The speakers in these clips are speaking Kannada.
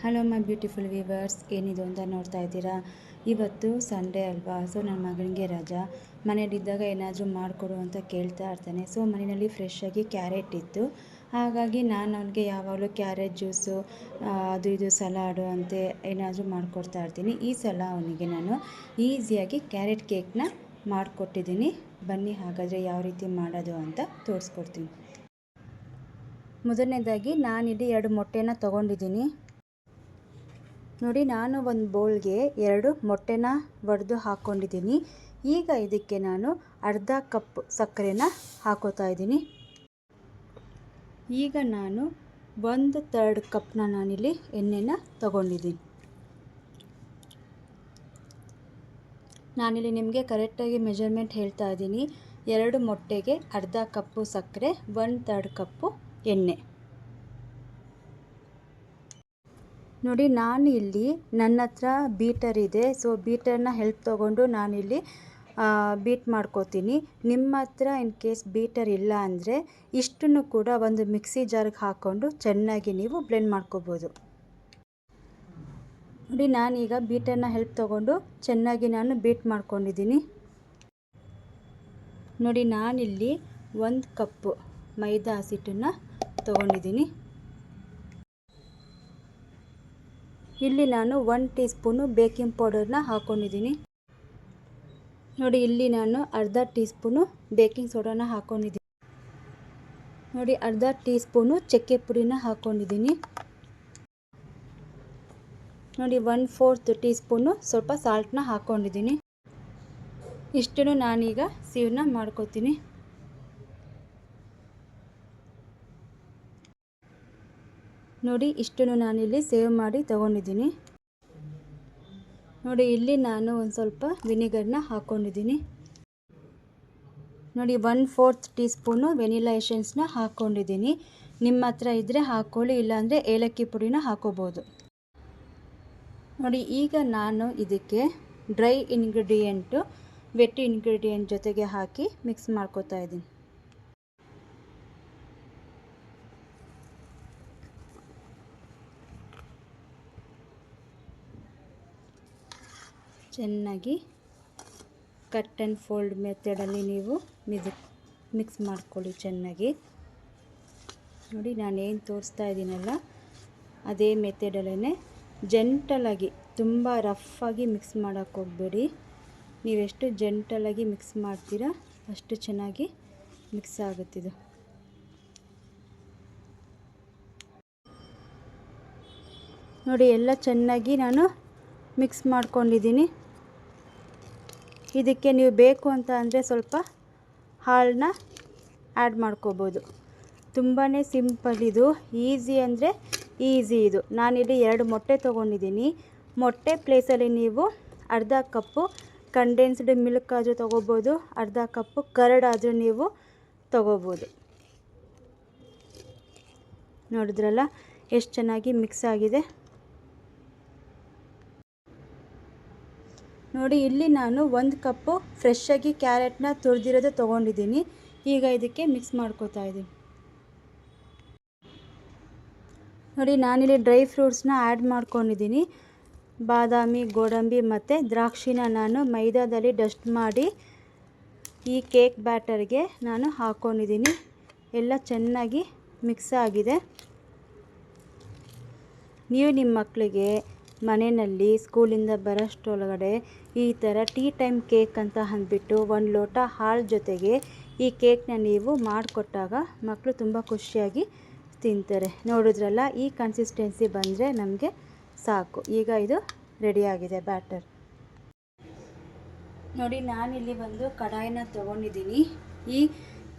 ಹಲೋ ಮೈ ಬ್ಯೂಟಿಫುಲ್ ವ್ಯೂವರ್ಸ್, ಏನಿದು ಅಂತ ನೋಡ್ತಾ ಇದ್ದೀರಾ. ಇವತ್ತು ಸಂಡೇ ಅಲ್ವಾ, ಸೊ ನನ್ನ ಮಗನಿಗೆ ರಜಾ. ಮನೇಲಿದ್ದಾಗ ಏನಾದರೂ ಮಾಡಿಕೊಡು ಅಂತ ಕೇಳ್ತಾ ಇರ್ತಾನೆ. ಸೊ ಮನೆಯಲ್ಲಿ ಫ್ರೆಶ್ಶಾಗಿ ಕ್ಯಾರೆಟ್ ಇತ್ತು, ಹಾಗಾಗಿ ನಾನು ಅವನಿಗೆ ಯಾವಾಗಲೂ ಕ್ಯಾರೆಟ್ ಜ್ಯೂಸು ಅದು ಇದು ಸಲಾಡು ಅಂತ ಏನಾದರೂ ಮಾಡಿಕೊಡ್ತಾ ಇರ್ತೀನಿ. ಈ ಸಲ ಅವನಿಗೆ ನಾನು ಈಸಿಯಾಗಿ ಕ್ಯಾರೆಟ್ ಕೇಕ್ನ ಮಾಡಿಕೊಟ್ಟಿದ್ದೀನಿ. ಬನ್ನಿ ಹಾಗಾದರೆ ಯಾವ ರೀತಿ ಮಾಡೋದು ಅಂತ ತೋರಿಸ್ಕೊಡ್ತೀನಿ. ಮೊದಲನೇದಾಗಿ ನಾನಿಲ್ಲಿ 2 ಮೊಟ್ಟೆನ ತೊಗೊಂಡಿದ್ದೀನಿ. ನೋಡಿ, ನಾನು ಒಂದು ಬೌಲ್ಗೆ 2 ಮೊಟ್ಟೆನ ಒಡೆದು ಹಾಕ್ಕೊಂಡಿದ್ದೀನಿ. ಈಗ ಇದಕ್ಕೆ ನಾನು ಅರ್ಧ ಕಪ್ ಸಕ್ಕರೆನ ಹಾಕೋತಾ ಇದ್ದೀನಿ. ಈಗ ನಾನು 1/3 ಕಪ್ನ ನಾನಿಲ್ಲಿ ಎಣ್ಣೆನ ತಗೊಂಡಿದ್ದೀನಿ. ನಾನಿಲ್ಲಿ ನಿಮಗೆ ಕರೆಕ್ಟಾಗಿ ಮೆಜರ್ಮೆಂಟ್ ಹೇಳ್ತಾ ಇದ್ದೀನಿ. 2 ಮೊಟ್ಟೆಗೆ ಅರ್ಧ ಕಪ್ಪು ಸಕ್ಕರೆ, 1/3 ಕಪ್ಪು ಎಣ್ಣೆ. ನೋಡಿ, ನಾನು ಇಲ್ಲಿ ನನ್ನ ಹತ್ರ ಬೀಟರ್ ಇದೆ, ಸೊ ಬೀಟರ್ನ ಹೆಲ್ಪ್ ತೊಗೊಂಡು ನಾನಿಲ್ಲಿ ಬೀಟ್ ಮಾಡ್ಕೋತೀನಿ. ನಿಮ್ಮ ಹತ್ರ ಇನ್ ಕೇಸ್ ಬೀಟರ್ ಇಲ್ಲ ಅಂದರೆ ಇಷ್ಟನ್ನು ಕೂಡ ಒಂದು ಮಿಕ್ಸಿ ಜಾರ್ಗೆ ಹಾಕ್ಕೊಂಡು ಚೆನ್ನಾಗಿ ನೀವು ಬ್ಲೆಂಡ್ ಮಾಡ್ಕೋಬೋದು. ನೋಡಿ, ನಾನೀಗ ಬೀಟರ್ನ ಹೆಲ್ಪ್ ತೊಗೊಂಡು ಚೆನ್ನಾಗಿ ನಾನು ಬೀಟ್ ಮಾಡ್ಕೊಂಡಿದ್ದೀನಿ. ನೋಡಿ, ನಾನಿಲ್ಲಿ 1 ಕಪ್ಪು ಮೈದಾ ಹಸಿಟ್ಟನ್ನು ತೊಗೊಂಡಿದ್ದೀನಿ. ಇಲ್ಲಿ ನಾನು 1 ಟೀ ಸ್ಪೂನು ಬೇಕಿಂಗ್ ಪೌಡರ್ನ ಹಾಕ್ಕೊಂಡಿದ್ದೀನಿ. ನೋಡಿ, ಇಲ್ಲಿ ನಾನು ಅರ್ಧ ಟೀ ಸ್ಪೂನು ಬೇಕಿಂಗ್ ಸೋಡಾನ ಹಾಕ್ಕೊಂಡಿದ್ದೀನಿ. ನೋಡಿ, ಅರ್ಧ ಟೀ ಸ್ಪೂನು ಚಕ್ಕೆ ಪುಡಿನ ಹಾಕ್ಕೊಂಡಿದ್ದೀನಿ. ನೋಡಿ, 1/4 ಟೀ ಸ್ಪೂನು ಸ್ವಲ್ಪ ಸಾಲ್ಟ್ನ ಹಾಕ್ಕೊಂಡಿದ್ದೀನಿ. ಇಷ್ಟನ್ನು ನಾನೀಗ ಸೀವ್ನ ಮಾಡ್ಕೋತೀನಿ. ನೋಡಿ, ಇಷ್ಟನ್ನು ನಾನಿಲ್ಲಿ ಸೇವ್ ಮಾಡಿ ತಗೊಂಡಿದ್ದೀನಿ. ನೋಡಿ, ಇಲ್ಲಿ ನಾನು ಒಂದು ಸ್ವಲ್ಪ ವಿನಿಗರ್ನ ಹಾಕ್ಕೊಂಡಿದ್ದೀನಿ. ನೋಡಿ, 1/4 ಟೀ ಸ್ಪೂನು ವೆನಿಲಾ ಎಸೆನ್ಸ್ನ ಹಾಕ್ಕೊಂಡಿದ್ದೀನಿ. ನಿಮ್ಮ ಹತ್ರ ಇದ್ದರೆ ಹಾಕ್ಕೊಳ್ಳಿ, ಇಲ್ಲಾಂದರೆ ಏಲಕ್ಕಿ ಪುಡಿನ ಹಾಕೋಬೋದು. ನೋಡಿ, ಈಗ ನಾನು ಇದಕ್ಕೆ ಡ್ರೈ ಇಂಗ್ರೀಡಿಯೆಂಟು ವೆಟ್ ಇಂಗ್ರೀಡಿಯೆಂಟ್ ಜೊತೆಗೆ ಹಾಕಿ ಮಿಕ್ಸ್ ಮಾಡ್ಕೋತಾ ಇದ್ದೀನಿ. ಚೆನ್ನಾಗಿ ಕಟ್ ಆ್ಯಂಡ್ ಫೋಲ್ಡ್ ಮೆಥಡಲ್ಲಿ ನೀವು ಮಿಕ್ಸ್ ಮಾಡ್ಕೊಳ್ಳಿ ಚೆನ್ನಾಗಿ. ನೋಡಿ, ನಾನೇನು ತೋರಿಸ್ತಾ ಇದ್ದೀನಲ್ಲ ಅದೇ ಮೆಥಡಲ್ಲೇ ಜೆಂಟಲಾಗಿ, ತುಂಬ ರಫಾಗಿ ಮಿಕ್ಸ್ ಮಾಡೋಕ್ಕೆ ಹೋಗಬೇಡಿ. ನೀವೆಷ್ಟು ಜೆಂಟಲಾಗಿ ಮಿಕ್ಸ್ ಮಾಡ್ತೀರಾ ಅಷ್ಟು ಚೆನ್ನಾಗಿ ಮಿಕ್ಸ್ ಆಗುತ್ತಿದು. ನೋಡಿ, ಎಲ್ಲ ಚೆನ್ನಾಗಿ ನಾನು ಮಿಕ್ಸ್ ಮಾಡ್ಕೊಂಡಿದ್ದೀನಿ. ಇದಕ್ಕೆ ನೀವು ಬೇಕು ಅಂತ ಅಂದರೆ ಸ್ವಲ್ಪ ಹಾಲನ್ನ ಆ್ಯಡ್ ಮಾಡ್ಕೋಬೋದು. ತುಂಬಾ ಸಿಂಪಲ್ ಇದು, ಈಸಿ ಅಂದರೆ ಈಸಿ ಇದು. ನಾನಿಲ್ಲಿ 2 ಮೊಟ್ಟೆ ತೊಗೊಂಡಿದ್ದೀನಿ. ಮೊಟ್ಟೆ ಪ್ಲೇಸಲ್ಲಿ ನೀವು ಅರ್ಧ ಕಪ್ಪು ಕಂಡೆನ್ಸ್ಡ್ ಮಿಲ್ಕ್ ಆದರೂ ತೊಗೋಬೋದು, ಅರ್ಧ ಕಪ್ಪು ಕರ್ಡ್ ಆದರೂ ನೀವು ತೊಗೋಬೋದು. ನೋಡಿದ್ರಲ್ಲ ಎಷ್ಟು ಚೆನ್ನಾಗಿ ಮಿಕ್ಸ್ ಆಗಿದೆ. ನೋಡಿ, ಇಲ್ಲಿ ನಾನು 1 ಕಪ್ಪು ಫ್ರೆಶ್ಶಾಗಿ ಕ್ಯಾರೆಟ್ನ ತುರಿದಿರೋದು ತೊಗೊಂಡಿದ್ದೀನಿ. ಈಗ ಇದಕ್ಕೆ ಮಿಕ್ಸ್ ಮಾಡ್ಕೋತಾ ಇದ್ದೀನಿ. ನೋಡಿ, ನಾನಿಲ್ಲಿ ಡ್ರೈ ಫ್ರೂಟ್ಸ್ನ ಆ್ಯಡ್ ಮಾಡ್ಕೊಂಡಿದ್ದೀನಿ. ಬಾದಾಮಿ, ಗೋಡಂಬಿ ಮತ್ತು ದ್ರಾಕ್ಷಿನ ನಾನು ಮೈದಾದಲ್ಲಿ ಡಸ್ಟ್ ಮಾಡಿ ಈ ಕೇಕ್ ಬ್ಯಾಟರ್ಗೆ ನಾನು ಹಾಕ್ಕೊಂಡಿದ್ದೀನಿ. ಎಲ್ಲ ಚೆನ್ನಾಗಿ ಮಿಕ್ಸ್ ಆಗಿದೆ. ನೀವು ನಿಮ್ಮ ಮಕ್ಕಳಿಗೆ ಮನೆಯಲ್ಲಿ ಸ್ಕೂಲಿಂದ ಬರೋಷ್ಟರೊಳಗಡೆ ಈ ಥರ ಟೀ ಟೈಮ್ ಕೇಕ್ ಅಂತ ಅಂದ್ಬಿಟ್ಟು 1 ಲೋಟ ಹಾಲು ಜೊತೆಗೆ ಈ ಕೇಕ್ನ ನೀವು ಮಾಡಿಕೊಟ್ಟಾಗ ಮಕ್ಕಳು ತುಂಬ ಖುಷಿಯಾಗಿ ತಿಂತಾರೆ. ನೋಡಿದ್ರಲ್ಲ, ಈ ಕನ್ಸಿಸ್ಟೆನ್ಸಿ ಬಂದರೆ ನಮಗೆ ಸಾಕು. ಈಗ ಇದು ರೆಡಿಯಾಗಿದೆ ಬ್ಯಾಟರ್. ನೋಡಿ, ನಾನಿಲ್ಲಿ ಒಂದು ಕಡಾಯಿನ ತೊಗೊಂಡಿದ್ದೀನಿ. ಈ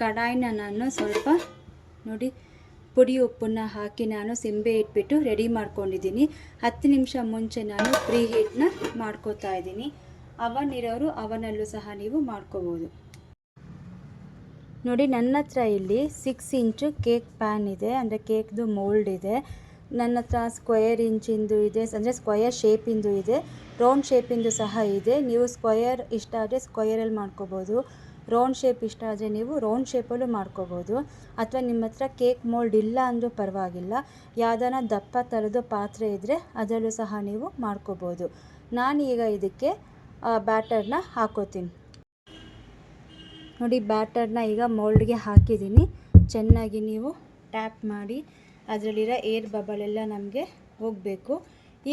ಕಡಾಯಿನ ನಾನು ಸ್ವಲ್ಪ ನೋಡಿ ಪುಡಿ ಉಪ್ಪನ್ನು ಹಾಕಿ ನಾನು ಸಿಂಬೆ ಇಟ್ಬಿಟ್ಟು ರೆಡಿ ಮಾಡ್ಕೊಂಡಿದ್ದೀನಿ. 10 ನಿಮಿಷ ಮುಂಚೆ ನಾನು ಪ್ರೀ ಹೀಟ್ನ ಮಾಡ್ಕೋತಾ ಇದ್ದೀನಿ. ಅವನ್ ಇರೋರು ಅವನಲ್ಲೂ ಸಹ ನೀವು ಮಾಡ್ಕೋಬೋದು. ನೋಡಿ, ನನ್ನ ಹತ್ರ ಇಲ್ಲಿ 6 ಇಂಚು ಕೇಕ್ ಪ್ಯಾನ್ ಇದೆ, ಅಂದರೆ ಕೇಕ್ದು ಮೋಲ್ಡ್ ಇದೆ. ನನ್ನ ಹತ್ರ ಸ್ಕ್ವಯರ್ ಇಂಚಿಂದು ಇದೆ, ಅಂದರೆ ಸ್ಕ್ವಯರ್ ಶೇಪಿಂದು ಇದೆ, ರೌಂಡ್ ಶೇಪಿಂದು ಸಹ ಇದೆ. ನೀವು ಸ್ಕ್ವಯರ್ ಇಷ್ಟ ಆದರೆ ಸ್ಕ್ವಯರಲ್ಲಿ ಮಾಡ್ಕೋಬೋದು, ರೌಂಡ್ ಶೇಪ್ ಇಷ್ಟ ಆದರೆ ನೀವು ರೌಂಡ್ ಶೇಪಲ್ಲೂ ಮಾಡ್ಕೋಬೋದು, ಅಥವಾ ನಿಮ್ಮ ಹತ್ರ ಕೇಕ್ ಮೋಲ್ಡ್ ಇಲ್ಲ ಅಂದರೂ ಪರವಾಗಿಲ್ಲ, ಯಾವುದಾನ ದಪ್ಪ ಥರದ್ದು ಪಾತ್ರೆ ಇದ್ದರೆ ಅದರಲ್ಲೂ ಸಹ ನೀವು ಮಾಡ್ಕೋಬೋದು. ನಾನೀಗ ಇದಕ್ಕೆ ಬ್ಯಾಟರ್ನ ಹಾಕೋತೀನಿ. ನೋಡಿ, ಬ್ಯಾಟರ್ನ ಈಗ ಮೋಲ್ಡ್ಗೆ ಹಾಕಿದ್ದೀನಿ. ಚೆನ್ನಾಗಿ ನೀವು ಟ್ಯಾಪ್ ಮಾಡಿ ಅದರಲ್ಲಿರೋ ಏರ್ ಬಬಲ್ ಎಲ್ಲ ನಮಗೆ ಹೋಗಬೇಕು.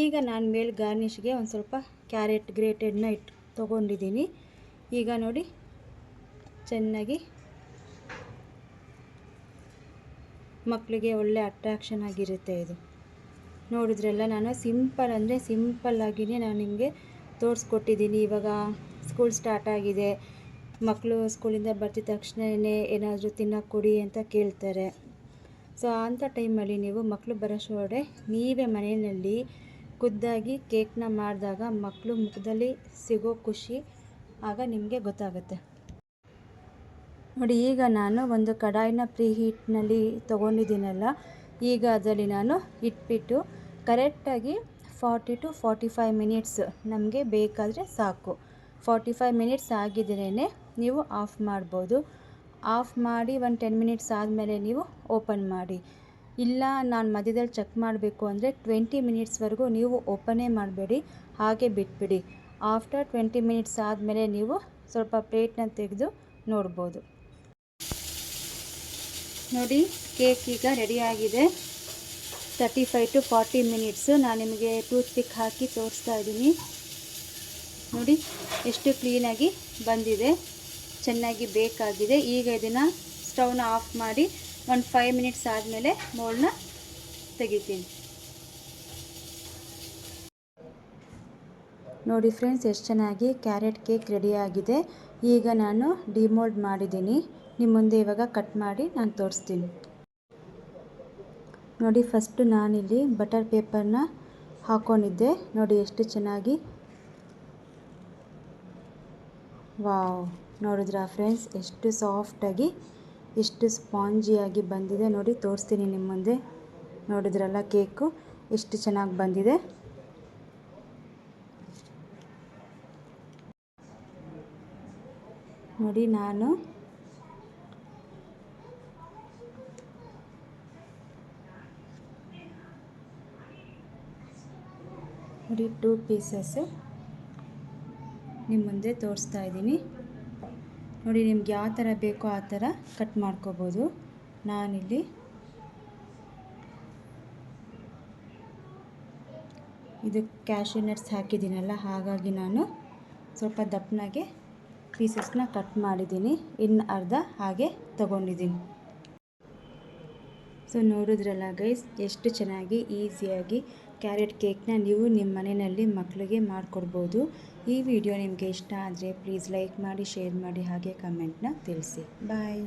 ಈಗ ನಾನು ಮೇಲೆ ಗಾರ್ನಿಷ್ಗೆ ಒಂದು ಸ್ವಲ್ಪ ಕ್ಯಾರೆಟ್ ಗ್ರೇಟೆಡ್ನ ತೊಗೊಂಡಿದ್ದೀನಿ. ಈಗ ನೋಡಿ, ಚೆನ್ನಾಗಿ ಮಕ್ಕಳಿಗೆ ಒಳ್ಳೆ ಅಟ್ರಾಕ್ಷನ್ ಆಗಿರುತ್ತೆ ಇದು. ನೋಡಿದ್ರಲ್ಲ, ನಾನು ಸಿಂಪಲ್ ಅಂದರೆ ಸಿಂಪಲ್ಲಾಗಿಯೇ ನಾನು ನಿಮಗೆ ತೋರಿಸ್ಕೊಟ್ಟಿದ್ದೀನಿ. ಇವಾಗ ಸ್ಕೂಲ್ ಸ್ಟಾರ್ಟ್ ಆಗಿದೆ, ಮಕ್ಕಳು ಸ್ಕೂಲಿಂದ ಬರ್ತಿದ್ದ ತಕ್ಷಣವೇ ಏನಾದರೂ ತಿನ್ನೋಕೆ ಕೊಡಿ ಅಂತ ಕೇಳ್ತಾರೆ. ಸೊ ಅಂಥ ಟೈಮಲ್ಲಿ ನೀವು ಮಕ್ಕಳು ಬರೋಷ್ಟರೊಳಗೆ ನೀವೇ ಮನೆಯಲ್ಲಿ ಖುದ್ದಾಗಿ ಕೇಕ್ನ ಮಾಡಿದಾಗ ಮಕ್ಕಳು ಮುಖದಲ್ಲಿ ಸಿಗೋ ಖುಷಿ ಆಗ ನಿಮಗೆ ಗೊತ್ತಾಗುತ್ತೆ. ನೋಡಿ, ಈಗ ನಾನು ಒಂದು ಕಡಾಯಿನ ಪ್ರೀ ಹೀಟ್ನಲ್ಲಿ ತೊಗೊಂಡಿದ್ದೀನಲ್ಲ, ಈಗ ಅದರಲ್ಲಿ ನಾನು ಇಟ್ಬಿಟ್ಟು ಕರೆಕ್ಟಾಗಿ 40 to 45 ಮಿನಿಟ್ಸ್ ನಮಗೆ ಬೇಕಾದರೆ ಸಾಕು. 45 ಮಿನಿಟ್ಸ್ ಆಗಿದ್ರೇ ನೀವು ಆಫ್ ಮಾಡ್ಬೋದು. ಆಫ್ ಮಾಡಿ ಒಂದು 10 ಮಿನಿಟ್ಸ್ ಆದಮೇಲೆ ನೀವು ಓಪನ್ ಮಾಡಿ. ಇಲ್ಲ ನಾನು ಮಧ್ಯದಲ್ಲಿ ಚೆಕ್ ಮಾಡಬೇಕು ಅಂದರೆ 20 ಮಿನಿಟ್ಸ್ವರೆಗೂ ನೀವು ಓಪನೇ ಮಾಡಬೇಡಿ, ಹಾಗೆ ಬಿಟ್ಬಿಡಿ. ಆಫ್ಟರ್ 20 ಮಿನಿಟ್ಸ್ ಆದಮೇಲೆ ನೀವು ಸ್ವಲ್ಪ ಪ್ಲೇಟ್ನ ತೆಗೆದು ನೋಡ್ಬೋದು. ನೋಡಿ, ಕೇಕ್ ಈಗ ರೆಡಿಯಾಗಿದೆ. 35 to 40 ಮಿನಿಟ್ಸು ನಾನು ನಿಮಗೆ ಟೂತ್ ಪಿಕ್ ಹಾಕಿ ತೋರಿಸ್ತಾ ಇದ್ದೀನಿ. ನೋಡಿ ಎಷ್ಟು ಕ್ಲೀನಾಗಿ ಬಂದಿದೆ, ಚೆನ್ನಾಗಿ ಬೇಕಾಗಿದೆ. ಈಗ ಇದನ್ನು ಸ್ಟವ್ನ ಆಫ್ ಮಾಡಿ ಒಂದು 5 ಮಿನಿಟ್ಸ್ ಆದಮೇಲೆ ಮೋಲ್ಡ್ನ ತೆಗಿತೀನಿ. ನೋಡಿ ಫ್ರೆಂಡ್ಸ್, ಎಷ್ಟು ಚೆನ್ನಾಗಿ ಕ್ಯಾರೆಟ್ ಕೇಕ್ ರೆಡಿಯಾಗಿದೆ. ಈಗ ನಾನು ಡಿಮೋಲ್ಡ್ ಮಾಡಿದ್ದೀನಿ. ನಿಮ್ಮ ಮುಂದೆ ಇವಾಗ ಕಟ್ ಮಾಡಿ ನಾನು ತೋರಿಸ್ತೀನಿ. ನೋಡಿ, ಫಸ್ಟು ನಾನಿಲ್ಲಿ ಬಟರ್ ಪೇಪರ್ನ ಹಾಕ್ಕೊಂಡಿದ್ದೆ. ನೋಡಿ ಎಷ್ಟು ಚೆನ್ನಾಗಿ, ವಾವ್, ನೋಡಿದ್ರಾ ಫ್ರೆಂಡ್ಸ್, ಎಷ್ಟು ಸಾಫ್ಟಾಗಿ ಎಷ್ಟು ಸ್ಪಾಂಜಿಯಾಗಿ ಬಂದಿದೆ. ನೋಡಿ ತೋರಿಸ್ತೀನಿ ನಿಮ್ಮ ಮುಂದೆ. ನೋಡಿದ್ರಲ್ಲ ಕೇಕು ಎಷ್ಟು ಚೆನ್ನಾಗಿ ಬಂದಿದೆ. ನೋಡಿ, ನಾನು ನೋಡಿ 2 ಪೀಸಸ್ಸು ನಿಮ್ಮ ಮುಂದೆ ತೋರಿಸ್ತಾ ಇದ್ದೀನಿ. ನೋಡಿ, ನಿಮ್ಗೆ ಯಾವ ಥರ ಬೇಕೋ ಆ ಥರ ಕಟ್ ಮಾಡ್ಕೋಬೋದು. ನಾನಿಲ್ಲಿ ಇದು ಕ್ಯಾಶ್ಯೂ ನಟ್ಸ್ ಹಾಕಿದ್ದೀನಲ್ಲ, ಹಾಗಾಗಿ ನಾನು ಸ್ವಲ್ಪ ದಪ್ಪನಾಗೆ ಪೀಸಸ್ನ ಕಟ್ ಮಾಡಿದ್ದೀನಿ. ಇನ್ನು ಅರ್ಧ ಹಾಗೆ ತಗೊಂಡಿದ್ದೀನಿ. ಸೊ ನೋಡಿದ್ರಲ್ಲ ಗೈಸ್, ಎಷ್ಟು ಚೆನ್ನಾಗಿ ಈಸಿಯಾಗಿ ಕ್ಯಾರೆಟ್ ಕೇಕ್ನ ನೀವು ನಿಮ್ಮ ಮನೆಯಲ್ಲಿ ಮಕ್ಕಳಿಗೆ ಮಾಡಿಕೊಡ್ಬೋದು. ಈ ವಿಡಿಯೋ ನಿಮಗೆ ಇಷ್ಟ ಆದರೆ ಪ್ಲೀಸ್ ಲೈಕ್ ಮಾಡಿ, ಶೇರ್ ಮಾಡಿ, ಹಾಗೆ ಕಮೆಂಟ್ನ ತಿಳಿಸಿ. ಬಾಯ್.